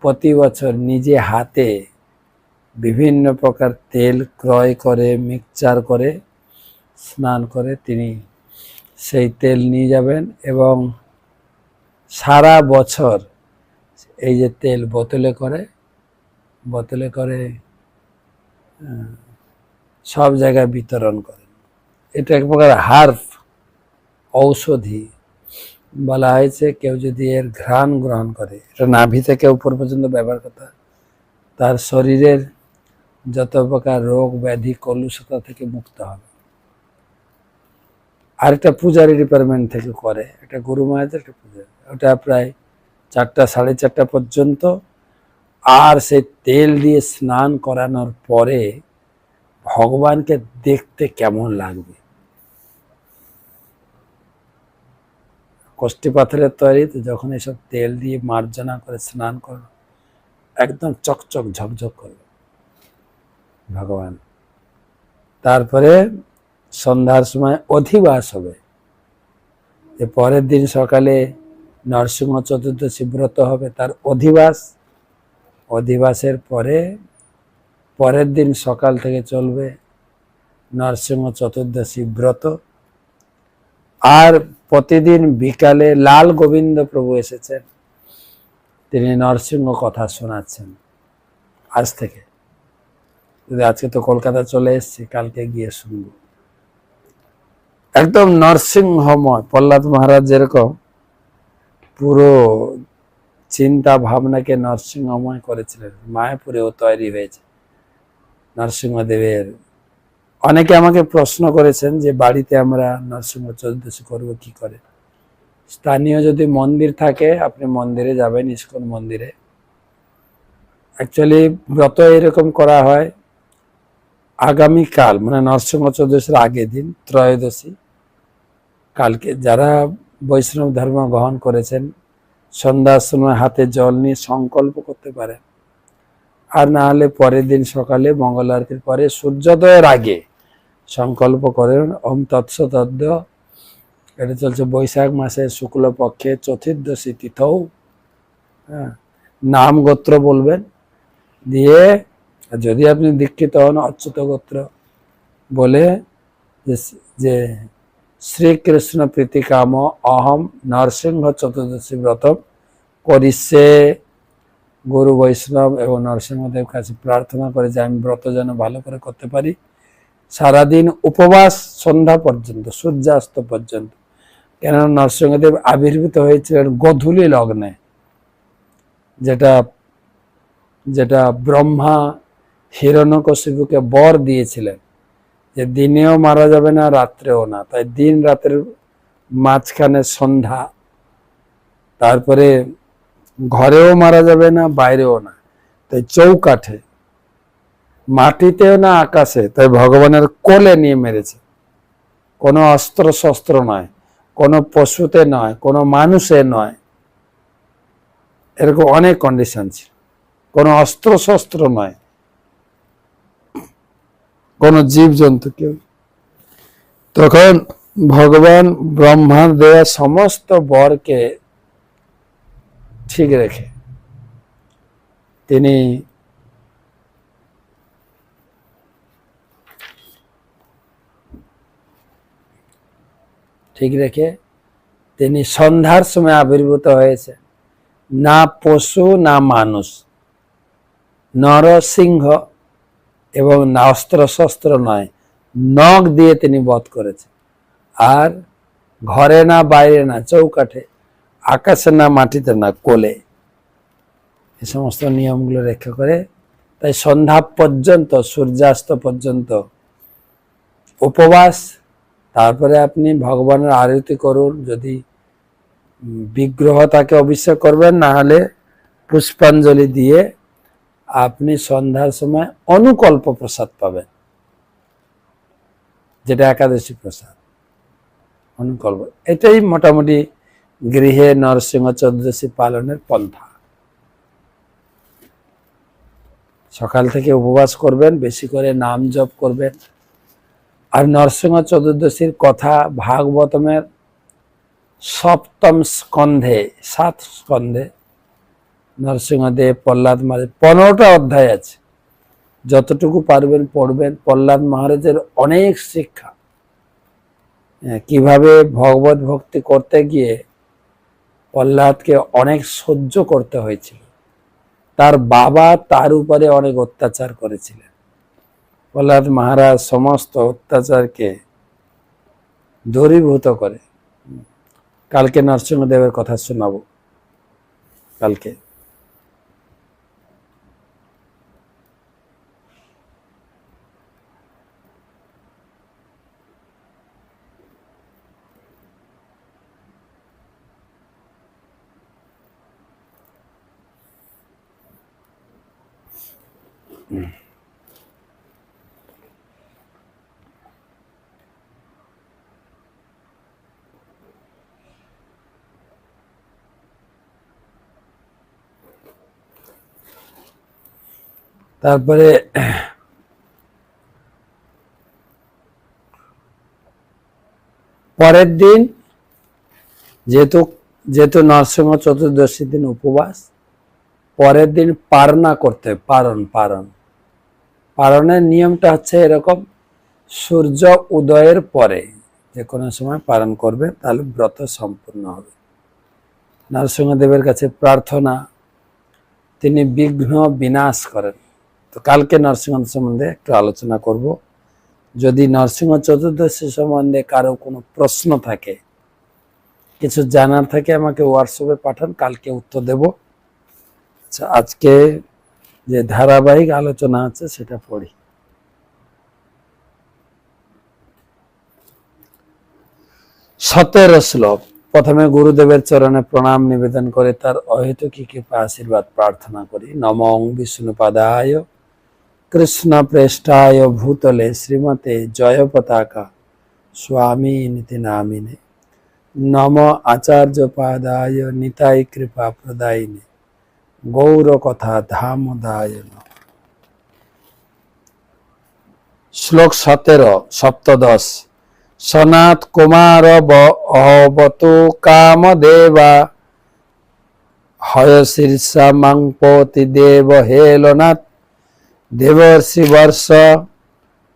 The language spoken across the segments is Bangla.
প্রতি বছর নিজে হাতে বিভিন্ন প্রকার তেল ক্রয় করে মিক্সচার করে স্নান করে তিনি সেই তেল নিয়ে যাবেন এবং সারা বছর এই যে তেল বোতলে করে সব জায়গায় বিতরণ করেন। এটা এক প্রকার হার্ব ঔষধি বলা হয়েছে। কেউ যদি এর ঘ্রাণ গ্রহণ করে, এটা নাভি থেকে উপর পর্যন্ত ব্যবহার করতে হয়, তার শরীরের যত প্রকার রোগ ব্যাধি কলুষতা থেকে মুক্ত হবে। আরেকটা পূজারি ডিপার্টমেন্ট থেকে করে, একটা গুরু মহারাজের একটা পূজা, ওটা প্রায় 4টা 4:30 পর্যন্ত। আর সেই তেল দিয়ে স্নান করানোর পরে ভগবানকে দেখতে কেমন লাগবে। কষ্টি পাথরের তৈরি, তো যখন এসব তেল দিয়ে মার্জনা করে স্নান করো, একদম চকচক ঝকঝক করবে ভগবান। তারপরে সন্ধ্যার সময় অধিবাস হবে। যে পরের দিন সকালে নরসিংহ চতুর্দশী ব্রত হবে, তার অধিবাসের পরের দিন সকাল থেকে চলবে নরসিংহ চতুর্দশী ব্রত। আর প্রতিদিন বিকালে লাল গোবিন্দ প্রভু এসেছেন, তিনি নরসিংহ কথা শোনাচ্ছেন আজ থেকে। আজকে তো কলকাতা চলে এসেছি, কালকে গিয়ে শুনব। একদম নরসিংহময়। প্রহ্লাদ মহারাজ যেরকম পুরো চিন্তা ভাবনাকে নরসিংহময় করেছিলেন, মায়াপুরেও তৈরি হয়েছে নরসিংহদেবের। অনেকে আমাকে প্রশ্ন করেছেন যে বাড়িতে আমরা নরসিংহ চতুর্দশী করবো কি করে। স্থানীয় যদি মন্দির থাকে, আপনি মন্দিরে যাবেন, ইস্কন মন্দিরে। অ্যাকচুয়ালি ব্রত এরকম করা হয় আগামীকাল, মানে নরসিংহ চতুর্দশীর আগের দিন, ত্রয়োদশী কালকে। যারা বৈষ্ণব ধর্ম গ্রহণ করেছেন, সন্ধ্যার সময় হাতে জল নিয়ে সংকল্প করতে পারেন। আর না হলে পরের দিন সকালে মঙ্গল আরতির পরে সূর্যোদয়ের আগে সংকল্প করেন ওম তৎসতদ্য। এটা চলছে বৈশাখ মাসের শুক্লপক্ষে চতুর্দশী তিথৌ। নাম গোত্র বলবেন, দিয়ে যদি আপনি দীক্ষিত হন অচ্যুত গোত্র বলে যে শ্রীকৃষ্ণ প্রীতি কাম অহম নরসিংহ চতুর্দশী ব্রত করিছে। গুরু বৈষ্ণব এবং নরসিংহদেব কাছে প্রার্থনা করে যে আমি ব্রত যেন ভালো করে করতে পারি। সারাদিন উপবাস সন্ধ্যা পর্যন্ত, সূর্যাস্ত পর্যন্ত। কেননা নরসিংহদেব আবির্ভূত হয়েছিলেন গোধূলি লগ্নে, যেটা ব্রহ্মা হিরণ্যকশিপুকে বর দিয়েছিলেন যে দিনেও মারা যাবে না, রাত্রেও না। তাই দিন রাতের মাঝখানে সন্ধ্যা, তারপরে ঘরেও মারা যাবে না, বাইরেও না, তাই চৌকাঠে, মাটিতেও না, আকাশে, তাই ভগবানের কোলে নিয়ে মেরেছে। কোনো অস্ত্র শস্ত্র নয়, কোনো পশুতে নয়, কোনো মানুষে নয়। এরকম অনেক কন্ডিশন ছিল। কোনো অস্ত্র শস্ত্র নয়, কোনো জীবজন্তু কেউ। তখন ভগবান ব্রহ্মার দেওয়া সমস্ত বরকে ঠিক রেখে তিনি সন্ধ্যার সময় আবির্ভূত হয়েছে। না পশু না মানুষ, নরসিংহ, এবং না অস্ত্র শস্ত্র নয়, নখ দিয়ে তিনি বধ করেছেন। আর ঘরে না, বাইরে না, চৌকাঠে, আকাশে না, মাটিতে না, কোলে। এই সমস্ত নিয়মগুলো রক্ষা করে। তাই সন্ধ্যা পর্যন্ত, সূর্যাস্ত পর্যন্ত উপবাস। তারপরে আপনি ভগবানের আরতি করুন। যদি বিগ্রহ তাকে অভিষেক করবেন, না হলে পুষ্পাঞ্জলি দিয়ে আপনি সন্ধ্যার সময় অনুকল্প প্রসাদ পাবেন, যেটা একাদশী প্রসাদ, অনুকল্প। এটাই মোটামুটি গৃহে নরসিংহ চতুর্দশী পালনের পন্থা। সকাল থেকে উপবাস করবেন, বেশি করে নাম জপ করবেন। আর নরসিংহ চতুর্দশীর কথা ভাগবতমের 7ম স্কন্ধে, 7 স্কন্ধে নরসিংহদেব প্রহ্লাদ মহারাজ 15টা অধ্যায় আছে, যতটুকু পারবেন পড়বেন। প্রহ্লাদ মহারাজের অনেক শিক্ষা, কিভাবে ভগবত ভক্তি করতে গিয়ে প্রহ্লাদকে অনেক সহ্য করতে হয়েছিল, তার বাবা তার উপরে অনেক অত্যাচার করেছিলেন। প্রহ্লাদ মহারাজ সমস্ত অত্যাচারকে দূরীভূত করে। কালকে নরসিংহদেবের কথা শোনাবো কালকে। তারপরে পরের দিন যেহেতু নরসিংহ চতুর্দশী দিন উপবাস, পরের দিন পারনা করতে, পারণের নিয়মটা হচ্ছে এরকম, সূর্য উদয়ের পরে যে কোনো সময় পালন করবে, তাহলে ব্রত সম্পূর্ণ হবে। নরসিংহদেবের কাছে প্রার্থনা, তিনি বিঘ্ন বিনাশ করেন। তো কালকে নরসিংহ সম্বন্ধে একটু আলোচনা করব। যদি নরসিংহ চতুর্দশী সম্বন্ধে কারো কোনো প্রশ্ন থাকে, কিছু জানার থাকে, আমাকে হোয়াটসঅ্যাপে পাঠান, কালকে উত্তর দেব। আচ্ছা, আজকে যে ধারাবাহিক আলোচনা আছে সেটা পড়ি। 17 শ্লোক। প্রথমে গুরুদেবের চরণে প্রণাম নিবেদন করে তার অহেতুকী কৃপা আশীর্বাদ প্রার্থনা করি। নমঃ বিষ্ণুপাদায় কৃষ্ণ প্রেষ্ঠায় ভূতলে শ্রীমতে জয় পতাকা স্বামী নীতি নামিনে। নম আচার্য পাদায় নিতাই কৃপা প্রদায়িনে গৌর কথা ধামদায়। শ্লোক 17 সপ্তদশ। সনাত কুমার অবতু কামদেবা হয় শীর্ষা মাংপতি দেব হেলনাথ দেবর্ষি বর্ষ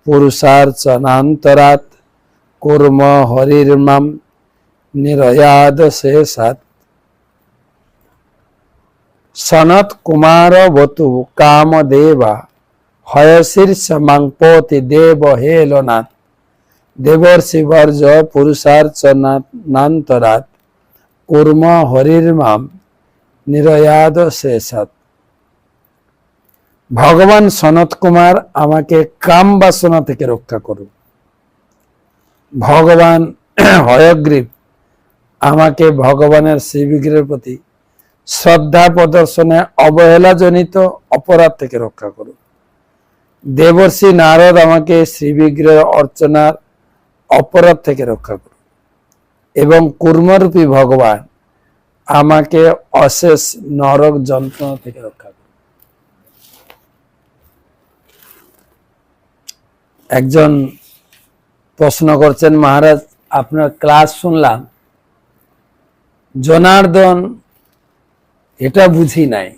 পুরুষার্চনান্তরাত কুর্ম হরির্মাম নিরয়াদ শেষাত। সনত কুমার বতু কামদেবা হয় শীর্ষ মাংপতি দেব হেলনাথ দেবর্ষি বর্জ পুরুষার্চনান্তরাত কুর্ম হরির্মাম নিরয়াদ শেষাত। ভগবান সনত কুমার আমাকে কাম বাসনা থেকে রক্ষা করুন। ভগবান হয়গ্রীব আমাকে ভগবানের শ্রীবিগ্রহের প্রতি শ্রদ্ধা প্রদর্শনে অবহেলাজনিত অপরাধ থেকে রক্ষা করুন। দেবর্ষি নারদ আমাকে শ্রীবিগ্রহের অর্চনার অপরাধ থেকে রক্ষা করুন। এবং কুর্মরূপী ভগবান আমাকে অশেষ নরক যন্ত্রণা থেকে রক্ষা করুন। একজন প্রশ্ন করছেন, মহারাজ আপনার ক্লাস শুনলাম, জনার্দন এটা বুঝি নাই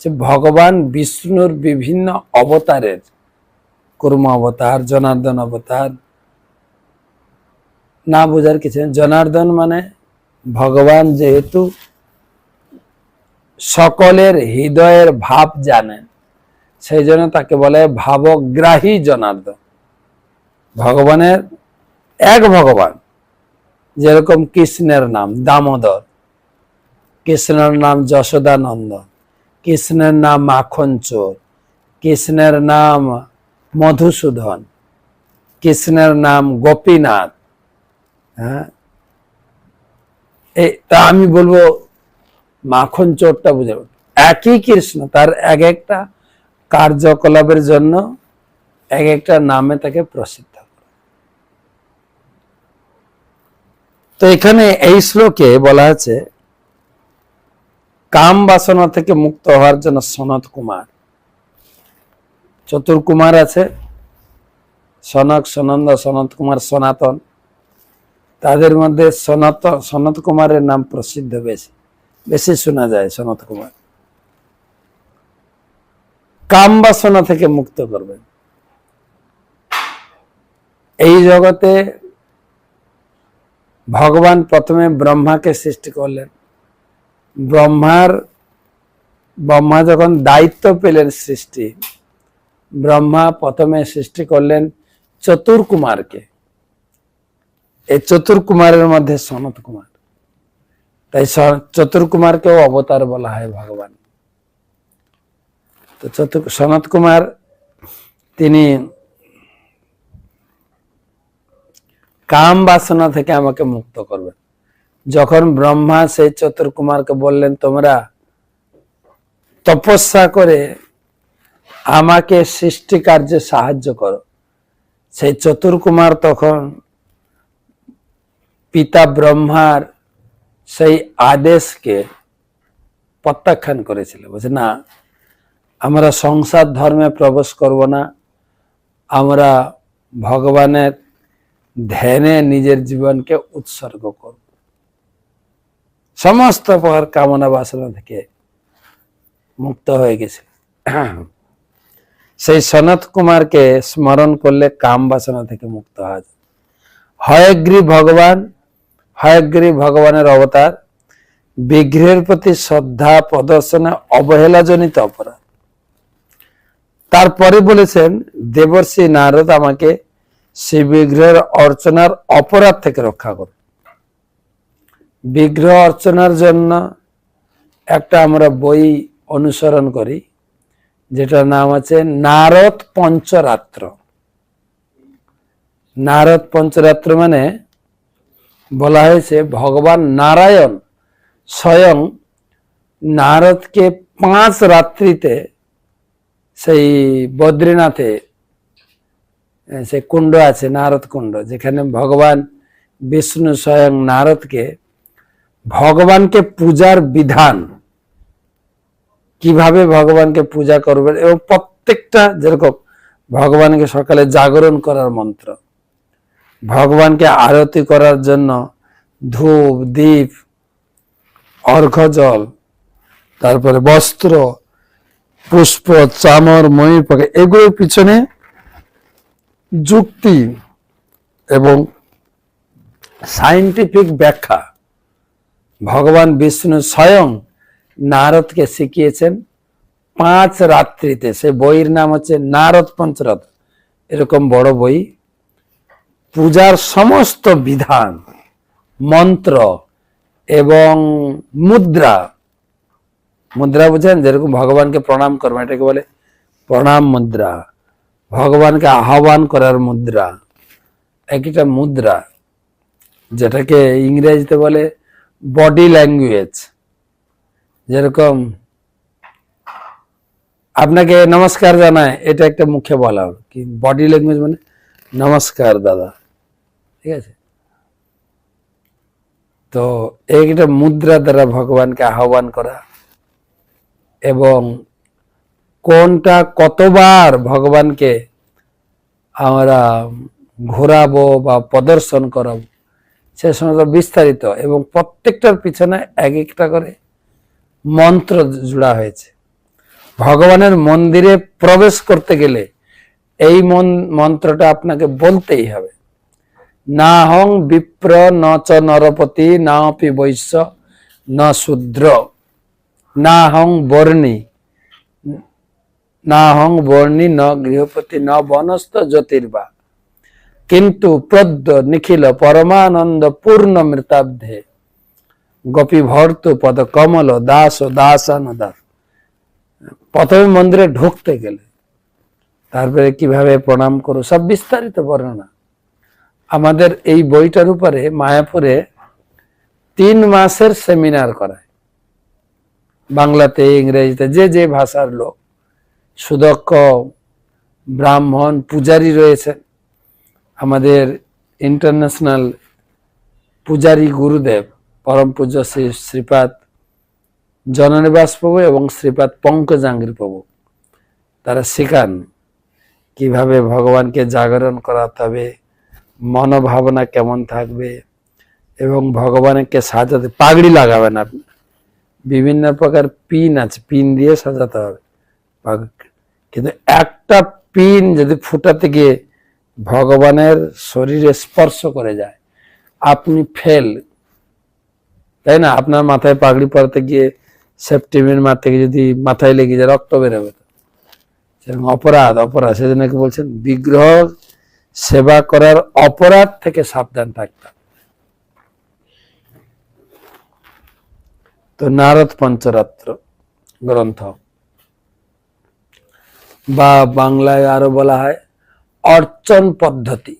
যে ভগবান বিষ্ণুর বিভিন্ন অবতারের, কুর্ম অবতার, জনার্দন অবতার, না বোঝার কিছু। জনার্দন মানে ভগবান যেহেতু সকলের হৃদয়ের ভাব জানেন, সেই জন্য তাকে বলে ভাবগ্রাহী জনার্দন। ভগবানের এক ভগবান, যেরকম কৃষ্ণের নাম দামোদর, কৃষ্ণের নাম যশোদানন্দন, কৃষ্ণের নাম মাখন চোর, কৃষ্ণের নাম মধুসূদন, কৃষ্ণের নাম গোপীনাথ। হ্যাঁ, তা আমি বলবো মাখন চোরটা বুঝে, একই কৃষ্ণ, তার এক একটা কার্যকলাপের জন্য এক একটা নামে তাকে প্রসিদ্ধ। তো এখানে এই শ্লোকে বলা আছে কাম বাসনা থেকে মুক্ত হওয়ার জন্য সনত কুমার, চতুর্কুমার আছে, সনক, সনন্দ, সনত কুমার, সনাতন। তাদের মধ্যে সনত কুমারের নাম প্রসিদ্ধ বেশি। বেশি শোনা যায় সনত কুমার। কাম বাসনা থেকে মুক্ত করবেন। এই জগতে ভগবান প্রথমে ব্রহ্মাকে সৃষ্টি করলেন। ব্রহ্মা যখন দায়িত্ব পেলেন সৃষ্টি, ব্রহ্মা প্রথমে সৃষ্টি করলেন চতুর্কুমারকে। এই চতুর্কুমারের মধ্যে সনত কুমার, তাই চতুর্কুমারকেও অবতার বলা হয় ভগবান। তো সনত কুমার তিনি কাম বাসনা থেকে আমাকে মুক্ত করবেন। যখন ব্রহ্মা সেই চতুর্কুমারকে বললেন তোমরা তপস্যা করে আমাকে সৃষ্টি কার্যে সাহায্য করো, সেই চতুর্কুমার তখন পিতা ব্রহ্মার সেই আদেশকে প্রত্যাখ্যান করেছিল। বলছে না, আমরা সংসার ধর্মে প্রবেশ করব না, আমরা ভগবানের ধ্যানে নিজের জীবনকে উৎসর্গ করব, সমস্ত প্রকার কামনা বাসনা থেকে মুক্ত হয়ে গেছে। সেই সনত কুমারকে স্মরণ করলে কাম বাসনা থেকে মুক্ত হয়। হয়গ্রীব ভগবানের অবতার, বিগ্রহের প্রতি শ্রদ্ধা প্রদর্শনে অবহেলাজনিত অপরাধ। তারপরে বলেছেন দেবর্ষি নারদ আমাকে সেই বিগ্রহের অর্চনার অপরাধ থেকে রক্ষা করো। বিগ্রহ অর্চনার জন্য একটা আমরা বই অনুসরণ করি, যেটার নাম আছে নারদ পঞ্চরাত্র। নারদ পঞ্চরাত্র মানে বলা হয়েছে ভগবান নারায়ণ স্বয়ং নারদকে 5 রাত্রিতে সেই বদ্রীনাথে সে কুণ্ড আছে, নারদ কুণ্ড, যেখানে ভগবান বিষ্ণু স্বয়ং নারদকে ভগবানকে পূজার বিধান, কিভাবে ভগবানকে পূজা করবেন, এবং প্রত্যেকটা যেরকম ভগবানকে সকালে জাগরণ করার মন্ত্র, ভগবানকে আরতি করার জন্য ধূপ দীপ অর্ঘ্য জল, তারপরে বস্ত্র পুষ্প চামর ময়ূর পাখি, এগুলোর পিছনে যুক্তি এবং সায়েন্টিফিক ব্যাখ্যা ভগবান বিষ্ণু স্বয়ং নারদকে শিখিয়েছেন 5 রাত্রিতে। সে বইয়ের নাম হচ্ছে নারদ পঞ্চরাত্র, এরকম বড় বই। পূজার সমস্ত বিধান, মন্ত্র এবং মুদ্রা বুঝেন, যেরকম ভগবানকে প্রণাম করবেন, এটাকে বলে প্রণাম মুদ্রা। ভগবানকে আহ্বান করার মুদ্রা, একটা মুদ্রা, যেটাকে ইংরেজিতে বলে বডি ল্যাঙ্গুয়েজ। যেরকম আপনাকে নমস্কার জানায়, এটা একটা মুখে বলা, কি বডি ল্যাঙ্গুয়েজ মানে নমস্কার দাদা, ঠিক আছে। তো একটা মুদ্রা দ্বারা ভগবানকে আহ্বান করা, এবং কোনটা কতবার ভগবানকে আমরা ঘোরাবো বা প্রদর্শন করাবো, সে সমস্ত বিস্তারিত, এবং প্রত্যেকটার পিছনে এক একটা করে মন্ত্র জোড়া হয়েছে। ভগবানের মন্দিরে প্রবেশ করতে গেলে এই মন্ত্রটা আপনাকে বলতেই হবে। না হং বিপ্র ন চ নরপতি না অপি বৈশ্য ন শূদ্র না হং বর্ণী ন গৃহপতি ন বনস্থ জ্যোতির্বা কিন্তু প্রদ্য নিখিল পরমানন্দ পূর্ণ মৃতাব্ধে গোপী ভর্ত পদ কমল দাস দাসানুদাস। প্রথমে মন্দিরে ঢুকতে গেলে, তারপরে কিভাবে প্রণাম করো, সব বিস্তারিত বর্ণনা। আমাদের এই বইটার উপরে মায়াপুরে 3 মাসের সেমিনার করায়, বাংলাতে ইংরেজিতে, যে ভাষার লোক, সুদক্ষ ব্রাহ্মণ পূজারী রয়েছেন। আমাদের ইন্টারন্যাশনাল পূজারী গুরুদেব পরম পূজ্য শ্রী শ্রীপাদ জননিবাস প্রভু এবং শ্রীপাদ পঙ্কজাঙ্গির প্রভু, তারা শেখান কিভাবে ভগবানকে জাগরণ করাতে হবে, মনোভাবনা কেমন থাকবে, এবং ভগবানকে সাজাতে পাগড়ি লাগাবেন আপনি, বিভিন্ন প্রকার পিন আছে, পিন দিয়ে সাজাতে হবে। কিন্তু একটা পিন যদি ফুটাতে গিয়ে ভগবানের শরীরে স্পর্শ করে যায়, আপনি ফেল, তাই না? আপনার মাথায় পাগড়ি পরাতে গিয়ে সেপ্টেমিন মারতে গিয়ে যদি মাথায় লেগে যায়, রক্ত বেরোবে, সেরকম অপরাধ। সেজন্য কি বলছেন, বিগ্রহ সেবা করার অপরাধ থেকে সাবধান থাকতাম। তো নারদ পঞ্চরাত্র গ্রন্থ, বা বাংলায় আরো বলা হয় অর্চন পদ্ধতি।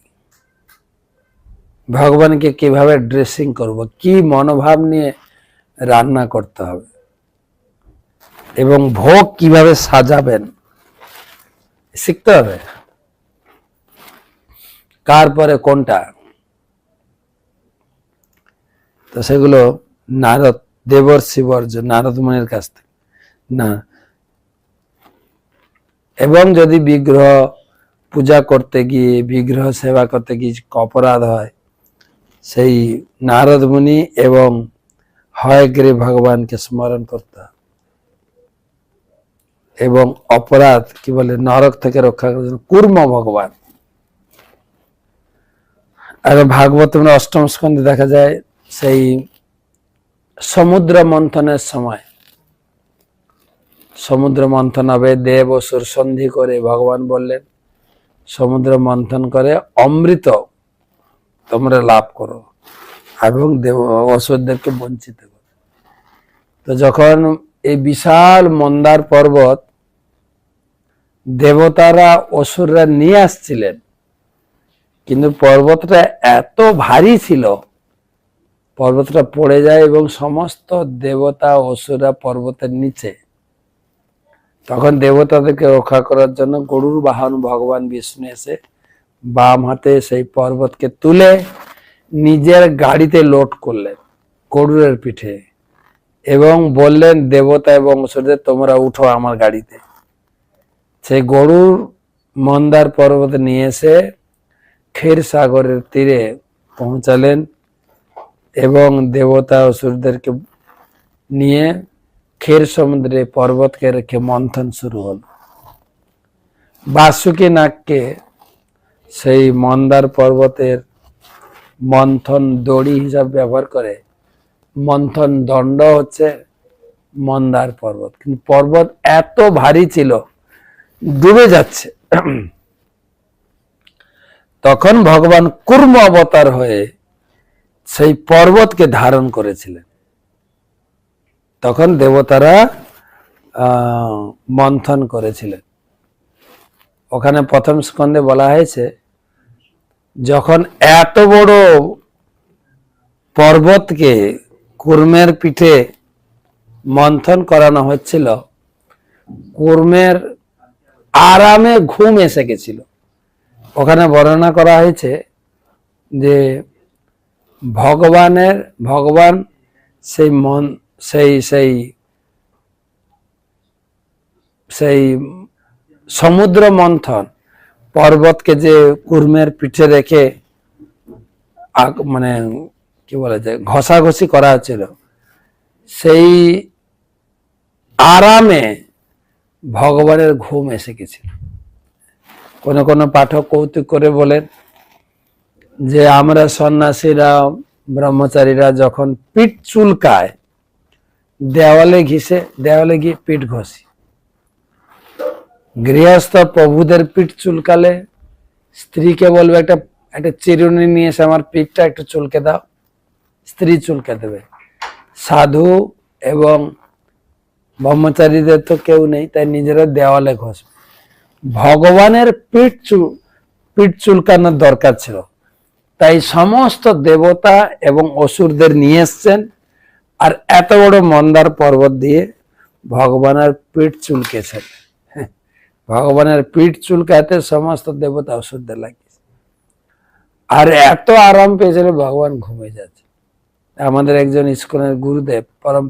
ভগবানকে কিভাবে ড্রেসিং করব, কি মনোভাব নিয়ে রান্না করতে হবে, এবং ভোগ কিভাবে সাজাবেন শিখতে হবে। কার পরে কোনটা, তো সেগুলো নারদ দেবর্ষি বর্জ, নারদ মুনির কাছ থেকে না। এবং যদি বিগ্রহ পূজা করতে গিয়ে, বিগ্রহ সেবা করতে গিয়ে অপরাধ হয়, সেই নারদ মুনি এবং হয়গ্রীব ভগবানকে স্মরণ করতে হবে, এবং অপরাধ কি বলে নরক থেকে রক্ষা করার জন্য কুর্ম ভগবান। আর ভাগবতের অষ্টম স্কন্ধে দেখা যায় সেই সমুদ্র মন্থনের সময়, সমুদ্র মন্থন হবে, দেব অসুর সন্ধি করে ভগবান বললেন সমুদ্র মন্থন করে অমৃত তোমরা লাভ করো এবং দেব অসুরদেরকে বঞ্চিত করো। তো যখন এই বিশাল মন্দার পর্বত দেবতারা অসুররা নিয়ে আসছিলেন, কিন্তু পর্বতটা এত ভারী ছিল, পর্বতটা পড়ে যায় এবং সমস্ত দেবতা অসুররা পর্বতের নিচে। তখন দেবতাদেরকে রক্ষা করার জন্য গরুর বাহন ভগবান বিষ্ণু এসে বাম হাতে সেই পর্বতকে তুলে নিজের গাড়িতে লোড করলেন গরুরের পিঠে, এবং বললেন দেবতা এবং অসুরদের তোমরা উঠো আমার গাড়িতে। সেই গরুর মন্দার পর্বতে নিয়ে এসে ক্ষীর সাগরের তীরে পৌঁছালেন, এবং দেবতা অসুরদেরকে নিয়ে ক্ষীর সমুদ্রে পর্বতকে রেখে মন্থন শুরু হল। বাসুকি নাগকে সেই মন্দার পর্বতের মন্থন দড়ি হিসাবে ব্যবহার করে, মন্থন দণ্ড হচ্ছে মন্দার পর্বত। কিন্তু পর্বত এত ভারী ছিল, ডুবে যাচ্ছে। তখন ভগবান কুর্ম অবতার হয়ে সেই পর্বতকে ধারণ করেছিলেন। তখন দেবতারা মন্থন করেছিলেন। ওখানে প্রথম স্কন্ধে বলা হয়েছে যখন এত বড় পর্বতকে কুর্মের পিঠে মন্থন করানো হচ্ছিল, কুর্মের আরামে ঘুম এসে গেছিল। ওখানে বর্ণনা করা হয়েছে যে ভগবান সেই মন সেই সেই সেই সমুদ্র মন্থন পর্বতকে যে কুর্মের পিঠে রেখে মানে কি বলা যায় ঘষাঘষি করা হচ্ছিল, সেই আরামে ভগবানের ঘুম এসে গেছিল। কোন কোন পাঠক কৌতুক করে বলেন যে আমরা সন্ন্যাসীরা ব্রহ্মচারীরা যখন পিঠ চুলকায় দেওয়ালে গিয়ে পিঠ ঘষি, গৃহস্থ প্রভুদের পিঠ চুলকালে স্ত্রীকে বলবে একটা চিরুনি নিয়ে এসে আমার পিঠটা একটু চুলকে দাও, স্ত্রী চুলকে দেবে। সাধু এবং ব্রহ্মচারীদের তো কেউ নেই, তাই নিজেরা দেওয়ালে ঘষবে। ভগবানের পিঠ চুলকানোর দরকার ছিল, তাই সমস্ত দেবতা এবং অসুরদের নিয়ে এসছেন, আর এত বড় মন্দার পর্বত দিয়ে ভগবানের পিঠ চুলকেছেন। ভগবানের পিঠ চুলকাতে সমস্ত দেবতা অসুরদের লাগিয়েছে, আর এত আরাম পেয়েছিল ভগবান ঘুমিয়ে যাচ্ছে। আমাদের একজন ইস্কনের গুরুদেব পরম